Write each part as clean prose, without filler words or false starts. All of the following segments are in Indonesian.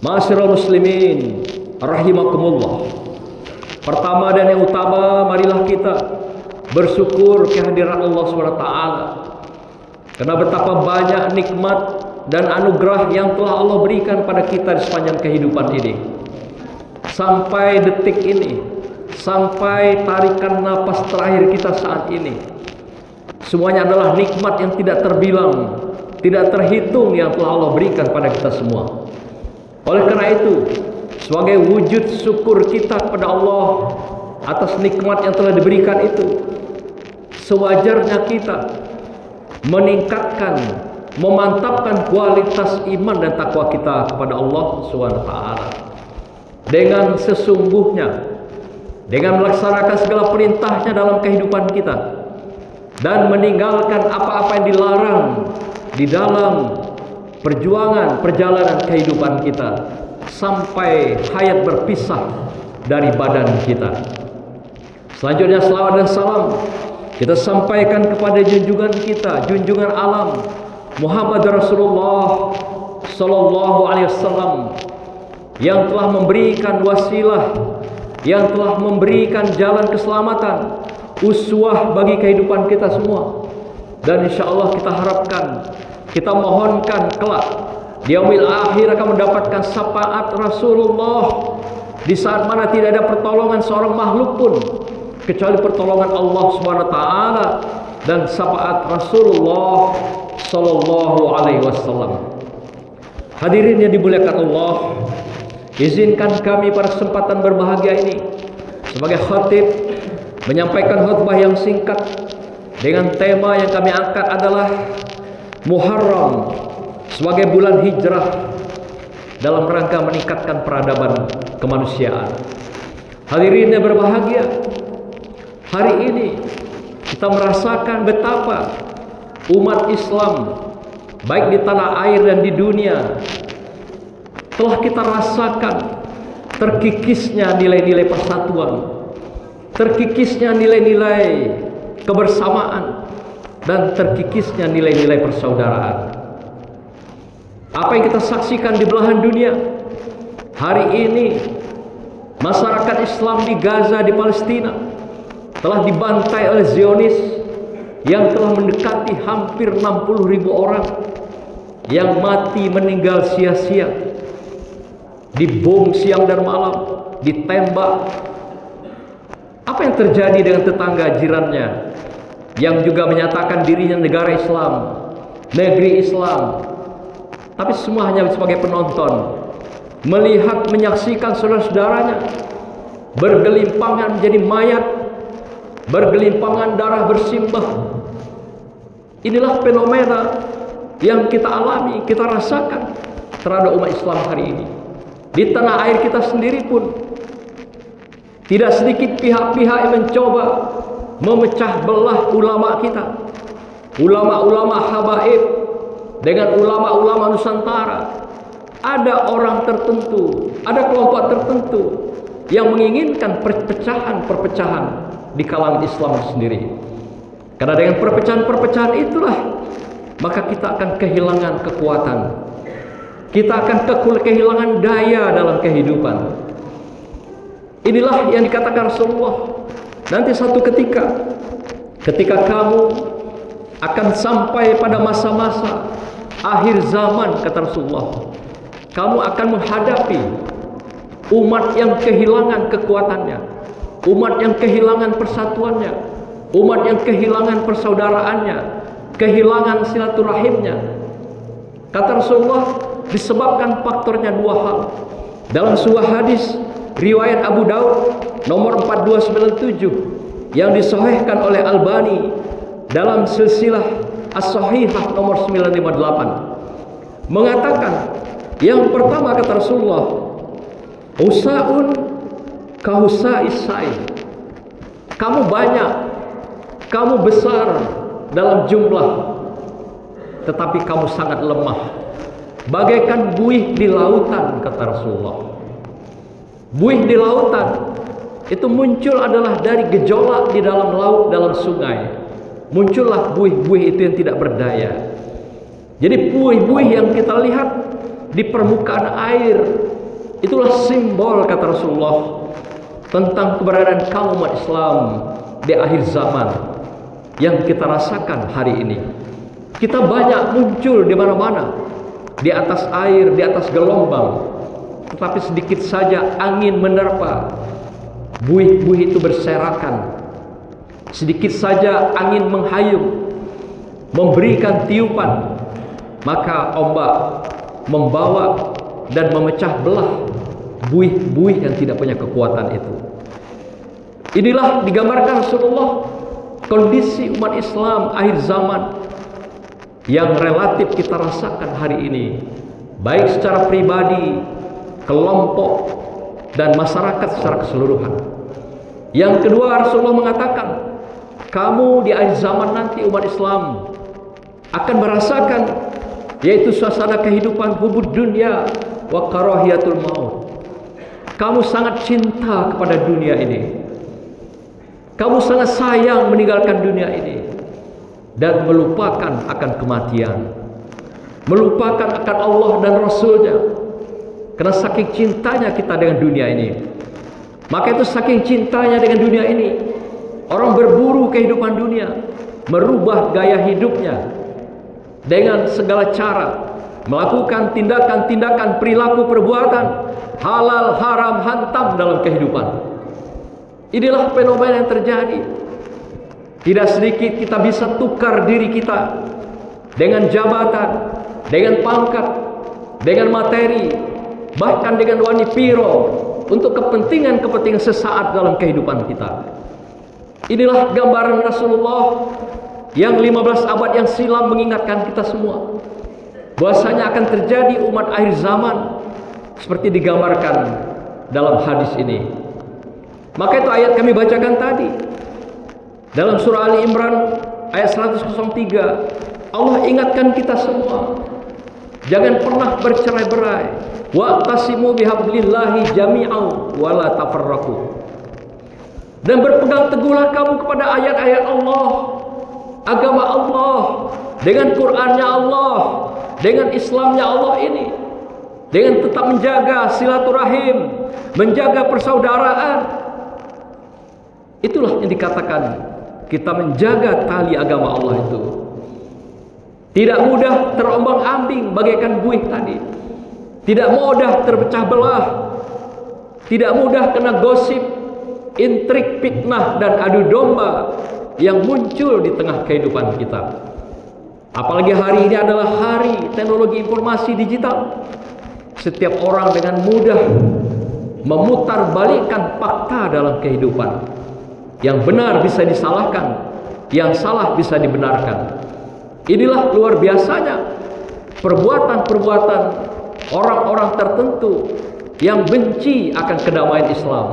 Ma'asyiral muslimin rahimakumullah. Pertama dan yang utama, marilah kita bersyukur kehadiran Allah SWT, karena betapa banyak nikmat dan anugerah yang telah Allah berikan pada kita di sepanjang kehidupan ini. Sampai detik ini, sampai tarikan napas terakhir kita saat ini, semuanya adalah nikmat yang tidak terbilang, tidak terhitung yang telah Allah berikan pada kita semua. Oleh karena itu, sebagai wujud syukur kita kepada Allah atas nikmat yang telah diberikan itu, sewajarnya kita meningkatkan, memantapkan kualitas iman dan takwa kita kepada Allah SWT dengan sesungguhnya, dengan melaksanakan segala perintahnya dalam kehidupan kita dan meninggalkan apa-apa yang dilarang di dalam perjalanan kehidupan kita sampai hayat berpisah dari badan kita. Selanjutnya salawat dan salam kita sampaikan kepada junjungan kita, junjungan alam Muhammad Rasulullah Sallallahu Alaihi Wasallam, yang telah memberikan wasilah, yang telah memberikan jalan keselamatan, uswah bagi kehidupan kita semua. Dan insya Allah kita harapkan, kita mohonkan kelak di yaumil akhir akan mendapatkan syafaat Rasulullah, di saat mana tidak ada pertolongan seorang makhluk pun kecuali pertolongan Allah SWT dan syafaat Rasulullah Sallallahu Alaihi Wasallam. Hadirin yang dimuliakan Allah, izinkan kami pada kesempatan berbahagia ini sebagai khatib menyampaikan khutbah yang singkat dengan tema yang kami angkat adalah Muharram sebagai bulan hijrah dalam rangka meningkatkan peradaban kemanusiaan. Hadirin yang berbahagia, hari ini kita merasakan betapa umat Islam baik di tanah air dan di dunia telah kita rasakan terkikisnya nilai-nilai persatuan, terkikisnya nilai-nilai kebersamaan, dan terkikisnya nilai-nilai persaudaraan. Apa yang kita saksikan di belahan dunia hari ini, masyarakat Islam di Gaza, di Palestina telah dibantai oleh Zionis yang telah mendekati hampir 60.000 orang yang mati meninggal sia-sia, dibom siang dan malam, ditembak. Apa yang terjadi dengan tetangga jirannya yang juga menyatakan dirinya negara Islam, negeri Islam, tapi semua hanya sebagai penonton, melihat, menyaksikan saudara-saudaranya bergelimpangan menjadi mayat, bergelimpangan darah bersimbah. Inilah fenomena yang kita alami, kita rasakan terhadap umat Islam hari ini. Di tanah air kita sendiri pun tidak sedikit pihak-pihak yang mencoba memecah belah ulama kita, ulama-ulama habaib dengan ulama-ulama Nusantara. Ada orang tertentu, ada kelompok tertentu yang menginginkan perpecahan-perpecahan di kalangan Islam sendiri. Karena dengan perpecahan-perpecahan itulah maka kita akan kehilangan kekuatan, kita akan kehilangan daya dalam kehidupan. Inilah yang dikatakan Rasulullah, nanti satu ketika kamu akan sampai pada masa-masa akhir zaman, kata Rasulullah, kamu akan menghadapi umat yang kehilangan kekuatannya, umat yang kehilangan persatuannya, umat yang kehilangan persaudaraannya, kehilangan silaturahimnya. Kata Rasulullah, disebabkan faktornya dua hal. Dalam sebuah hadis riwayat Abu Daud nomor 4297 yang disahihkan oleh Albani dalam silsilah as-sahihah nomor 958, mengatakan, yang pertama kata Rasulullah, usaun kahusais sail. Kamu banyak, kamu besar dalam jumlah, tetapi kamu sangat lemah, bagaikan buih di lautan, kata Rasulullah. Buih di lautan itu muncul adalah dari gejolak di dalam laut, dalam sungai. Muncullah buih-buih itu yang tidak berdaya. Jadi buih-buih yang kita lihat di permukaan air Itulah simbol, kata Rasulullah, tentang keberadaan kaum umat Islam di akhir zaman yang kita rasakan hari ini. Kita banyak muncul di mana-mana, di atas air, di atas gelombang, tetapi sedikit saja angin menerpa, buih-buih itu berserakan. Sedikit saja angin menghayung, memberikan tiupan, maka ombak membawa dan memecah belah buih-buih yang tidak punya kekuatan itu. Inilah digambarkan Rasulullah kondisi umat Islam akhir zaman yang relatif kita rasakan hari ini, baik secara pribadi, kelompok, dan masyarakat secara keseluruhan. Yang kedua, Rasulullah mengatakan, kamu di akhir zaman nanti umat Islam akan merasakan, yaitu suasana kehidupan hubud dunia wa karahiyatul maut. Kamu sangat cinta kepada dunia ini, kamu sangat sayang meninggalkan dunia ini, dan melupakan akan kematian, melupakan akan Allah dan Rasulnya. Karena saking cintanya kita dengan dunia ini, maka itu saking cintanya dengan dunia ini, orang berburu kehidupan dunia, merubah gaya hidupnya dengan segala cara, melakukan tindakan-tindakan, perilaku, perbuatan halal, haram, hantam dalam kehidupan. Inilah fenomena yang terjadi. Tidak sedikit kita bisa tukar diri kita dengan jabatan, dengan pangkat, dengan materi, bahkan dengan wanipiro untuk kepentingan-kepentingan sesaat dalam kehidupan kita. Inilah gambaran Rasulullah yang 15 abad yang silam mengingatkan kita semua bahwasanya akan terjadi umat akhir zaman seperti digambarkan dalam hadis ini. Maka itu ayat kami bacakan tadi dalam surah Ali Imran ayat 103, Allah ingatkan kita semua, jangan pernah bercerai-berai. Wa'tasimu bihablillahi jami'an wa la tafarraqu. Dan berpegang teguhlah kamu kepada ayat-ayat Allah, agama Allah, dengan Qur'annya Allah, dengan Islamnya Allah ini, dengan tetap menjaga silaturahim, menjaga persaudaraan. Itulah yang dikatakan kita menjaga tali agama Allah itu. Tidak mudah terombang-ambing bagaikan buih tadi, tidak mudah terpecah belah, tidak mudah kena gosip, intrik, fitnah, dan adu domba yang muncul di tengah kehidupan kita. Apalagi hari ini adalah hari teknologi informasi digital. Setiap orang dengan mudah memutarbalikkan fakta dalam kehidupan. Yang benar bisa disalahkan, yang salah bisa dibenarkan. Inilah luar biasanya perbuatan-perbuatan orang-orang tertentu yang benci akan kedamaian Islam,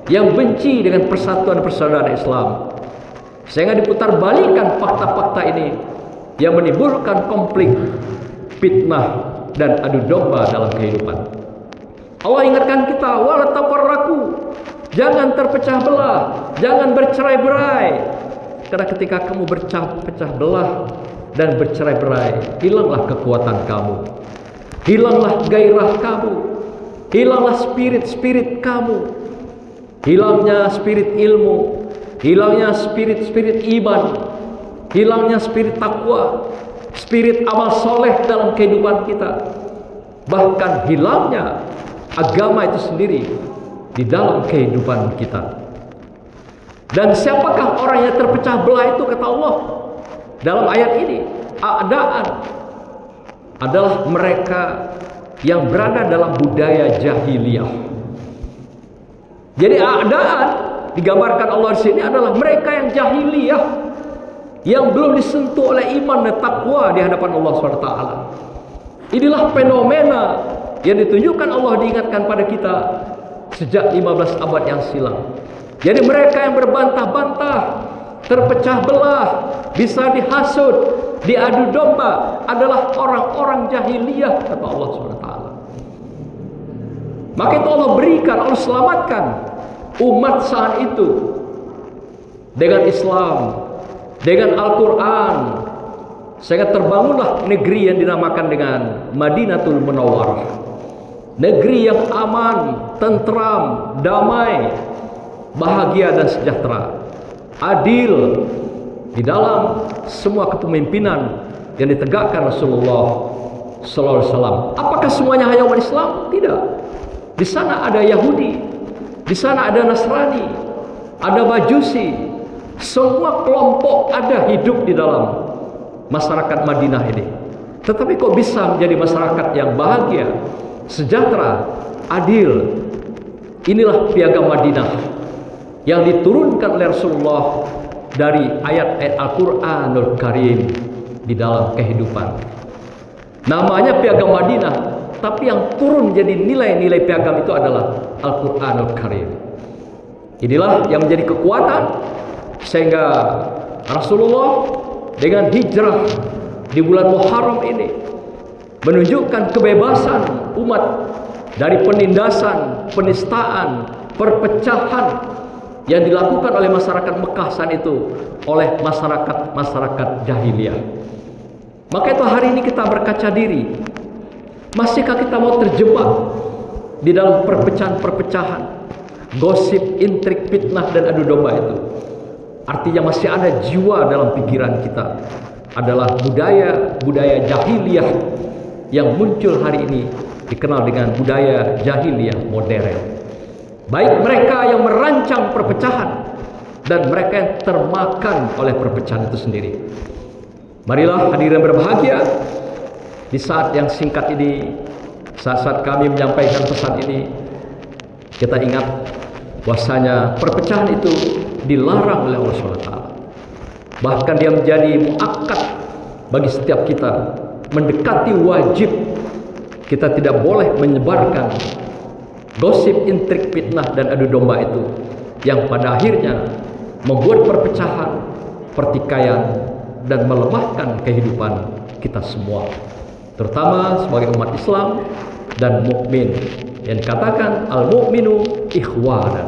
yang benci dengan persatuan persaudaraan Islam, sehingga diputarbalikkan fakta-fakta ini yang menimbulkan konflik, fitnah, dan adu domba dalam kehidupan. Allah ingatkan kita, wala tafarraqu, jangan terpecah belah, jangan bercerai-berai. Karena ketika kamu berpecah belah dan bercerai-berai, hilanglah kekuatan kamu, hilanglah gairah kamu, hilanglah spirit kamu, hilangnya spirit ilmu, hilangnya spirit iman, hilangnya spirit takwa, spirit amal soleh dalam kehidupan kita, bahkan hilangnya agama itu sendiri di dalam kehidupan kita. Dan siapakah orang yang terpecah belah itu, kata Allah dalam ayat ini? A'daan adalah mereka yang berada dalam budaya jahiliyah. Jadi a'daan digambarkan Allah di sini adalah mereka yang jahiliyah, yang belum disentuh oleh iman dan takwa di hadapan Allah SWT. Inilah fenomena yang ditunjukkan Allah, diingatkan pada kita sejak 15 abad yang silam. Jadi mereka yang berbantah-bantah, terpecah belah, bisa dihasut, diadu domba adalah orang-orang jahiliyah, kata Allah SWT. Maka itu Allah berikan, Allah selamatkan umat saat itu dengan Islam, dengan Al-Quran, sehingga terbangunlah negeri yang dinamakan dengan Madinatul Munawwarah. negeri yang aman, tentram, damai, bahagia dan sejahtera, adil di dalam semua kepemimpinan yang ditegakkan Rasulullah sallallahu alaihi wasallam. Apakah semuanya hanya umat Islam? Tidak. Di sana ada Yahudi, di sana ada Nasrani, ada Majusi. Semua kelompok ada hidup di dalam masyarakat Madinah ini. Tetapi kok bisa menjadi masyarakat yang bahagia, sejahtera, adil? Inilah piagam Madinah yang diturunkan oleh Rasulullah dari ayat-ayat Al-Quranul Karim di dalam kehidupan. Namanya piagam Madinah, tapi yang turun menjadi nilai-nilai piagam itu adalah Al-Quranul Karim. Inilah yang menjadi kekuatan sehingga Rasulullah dengan hijrah di bulan Muharram ini menunjukkan kebebasan umat dari penindasan, penistaan, perpecahan yang dilakukan oleh masyarakat Mekah saat itu oleh masyarakat jahiliyah. Maka itu hari ini kita berkaca diri. Masihkah kita mau terjebak di dalam perpecahan-perpecahan, gosip, intrik, fitnah dan adu domba itu? Artinya masih ada jiwa dalam pikiran kita adalah budaya jahiliyah yang muncul hari ini dikenal dengan budaya jahiliyah modern. Baik mereka yang merancang perpecahan dan mereka yang termakan oleh perpecahan itu sendiri. Marilah hadirin berbahagia, di saat yang singkat ini, saat kami menyampaikan pesan ini, kita ingat bahwasanya perpecahan itu dilarang oleh Allah SWT. Bahkan dia menjadi muakkad bagi setiap kita, mendekati wajib. Kita tidak boleh menyebarkan gosip, intrik, fitnah dan adu domba itu yang pada akhirnya membuat perpecahan, pertikaian dan melemahkan kehidupan kita semua, terutama sebagai umat Islam dan mukmin yang dikatakan al-mu'minu ikhwana.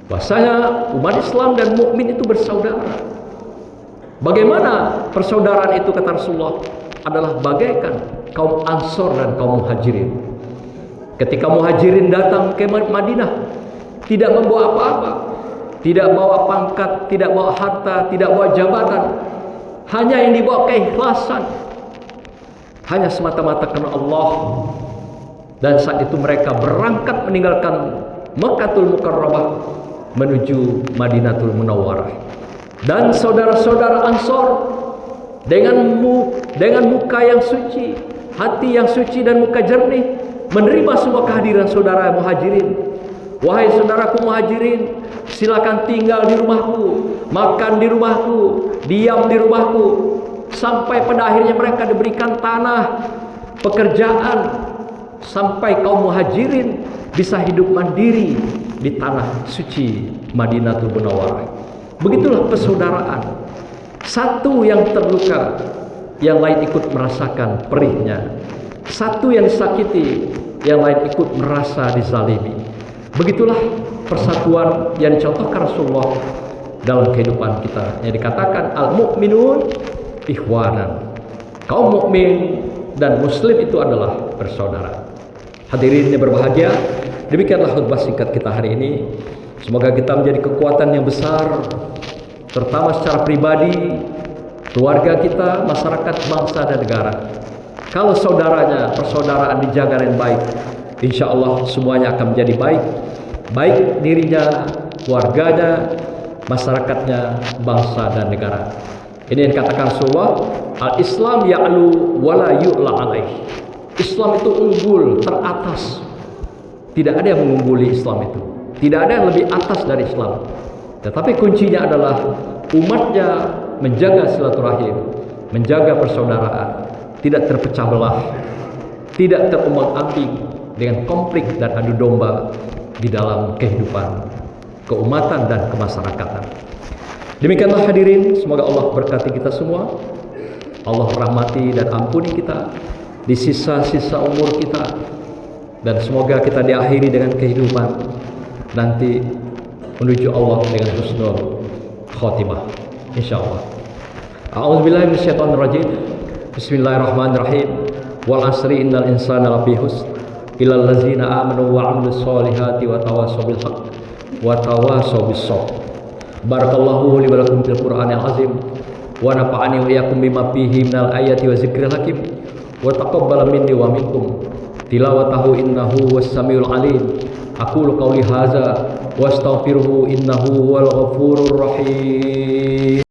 Bahasanya umat Islam dan mukmin itu bersaudara. Bagaimana persaudaraan itu kata Rasulullah? Adalah bagaikan kaum Ansor dan kaum Muhajirin. Ketika Muhajirin datang ke Madinah, tidak membawa apa-apa, tidak bawa pangkat, tidak bawa harta, tidak bawa jabatan, hanya yang dibawa keikhlasan, hanya semata-mata karena Allah. Dan saat itu mereka berangkat meninggalkan Mekkatul Mukarramah menuju Madinatul Munawwarah. Dan saudara-saudara Ansor dengan muka yang suci, hati yang suci dan muka jernih menerima semua kehadiran saudara Muhajirin. Wahai saudaraku Muhajirin, silakan tinggal di rumahku, makan di rumahku, diam di rumahku, sampai pada akhirnya mereka diberikan tanah, pekerjaan, sampai kaum Muhajirin bisa hidup mandiri di tanah suci Madinatul Munawwarah. Begitulah persaudaraan. Satu yang terluka, yang lain ikut merasakan perihnya. Satu yang disakiti, yang lain ikut merasa dizalimi. Begitulah persatuan yang dicontohkan Rasulullah dalam kehidupan kita, yang dikatakan al-mu'minun ikhwanan. Kaum mukmin dan muslim itu adalah bersaudara. Hadirin yang berbahagia, demikianlah khutbah singkat kita hari ini. Semoga kita menjadi kekuatan yang besar, terutama secara pribadi, keluarga kita, masyarakat, bangsa dan negara. Kalau saudaranya, persaudaraan dijaga dengan baik, insya Allah semuanya akan menjadi baik. Baik dirinya, keluarganya, masyarakatnya, bangsa dan negara. Ini yang dikatakan Rasulullah, al-Islam ya'lu wala yu'la alaih. Islam itu unggul, teratas. Tidak ada yang mengungguli Islam itu. Tidak ada yang lebih atas dari Islam. Tetapi kuncinya adalah umatnya menjaga silaturahim, menjaga persaudaraan, tidak terpecah belah, tidak terumbang-ambing dengan konflik dan adu domba di dalam kehidupan keumatan dan kemasyarakatan. Demikianlah hadirin, semoga Allah berkati kita semua. Allah rahmati dan ampuni kita di sisa-sisa umur kita, dan semoga kita diakhiri dengan kehidupan nanti menuju Allah dengan husnul khotimah insyaallah. A'udzubillahi minasyaitonir rajim. Bismillahirrahmanirrahim. Wal asri innal insana lafi khusr ilal ladzina amanu wa 'amilus solihati wa tawassaw bil haqq wa tawassaw bis sabr. Barakallahu li wa lakum fil Qur'anil azim wa nafa'ani wa iyyakum bima fihi minal ayati wa dzikril hakim wa taqabbala minni wa minkum tilawatahu innahu was samiul alim. Aqulu qawli hadza wa astaghfiruhu innahu huwal ghafurur rahim.